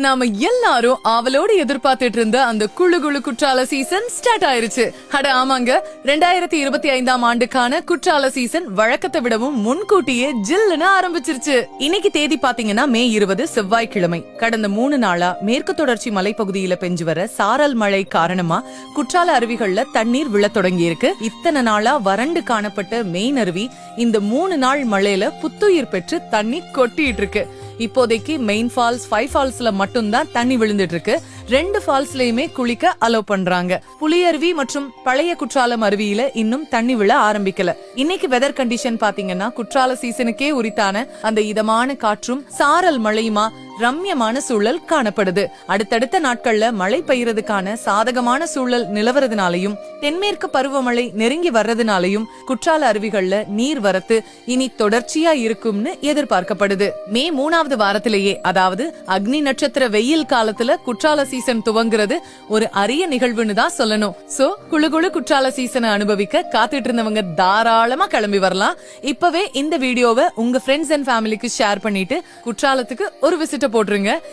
நாம எல்லாரும் ஆவலோடு எதிர்பார்த்துட்டு இருந்த அந்த குழு குழு குற்றால சீசன் ஸ்டார்ட் ஆயிருச்சு. அட ஆமாங்க, 2025ஆம் ஆண்டுக்கான குற்றால சீசன் வழக்கத்தை விடவும் முன்கூட்டியே ஜில்லுன்னு ஆரம்பிச்சிருச்சு. இன்னைக்கு தேதி பாத்தீங்கன்னா மே 20 செவ்வாய்க்கிழமை. கடந்த 3 நாளா மேற்கு தொடர்ச்சி மலைப்பகுதியில பெஞ்சு வர சாரல் மழை காரணமா குற்றால அருவிகள்ல தண்ணீர் விழ தொடங்கி இருக்கு. இத்தனை நாளா வறண்டு காணப்பட்ட மெயின் அருவி இந்த 3 நாள் மழையில புத்துயிர் பெற்று தண்ணி கொட்டிட்டு இருக்கு. இப்போதைக்கு மெயின் ஃபால்ஸ் 5 ஃபால்ஸ்ல மட்டும்தான் தண்ணி விழுந்துட்டு இருக்கு. 2 ஃபால்ஸ்லயுமே குளிக்க அலோ பண்றாங்க. புலியருவி மற்றும் பழைய குற்றாலம் அருவியில இன்னும் தண்ணி விழ ஆரம்பிக்கல. இன்னைக்கு வெதர் கண்டிஷன் பாத்தீங்கன்னா குற்றால சீசனுக்கே உரித்தான அந்த இதமான காற்றும் சாரல் மழையுமா ரம்யமான சூழல் காணப்படுது. அடுத்தடுத்த நாட்கள்ல மழை பெய்யறதுக்கான சாதகமான சூழல் நிலவறதுனாலையும் தென்மேற்கு பருவமழை நெருங்கி வர்றதுனாலையும் குற்றால அருவிகள்ல நீர் வரத்து இனி தொடர்ச்சியா இருக்கும்னு எதிர்பார்க்கப்படுது. மே 3வது வாரத்திலேயே, அதாவது அக்னி நட்சத்திர வெயில் காலத்துல குற்றால சீசன் துவங்குறது ஒரு அரிய நிகழ்வுன்னு தான் சொல்லணும். சோ குழு குழு குற்றால சீசனை அனுபவிக்க காத்துட்டு இருந்தவங்க தாராளமா கிளம்பி வரலாம். இப்பவே இந்த வீடியோவை உங்க ஃப்ரெண்ட்ஸ் அண்ட் ஃபேமிலிக்கு ஷேர் பண்ணிட்டு குற்றாலத்துக்கு ஒரு விசிட் போட்டுருங்க.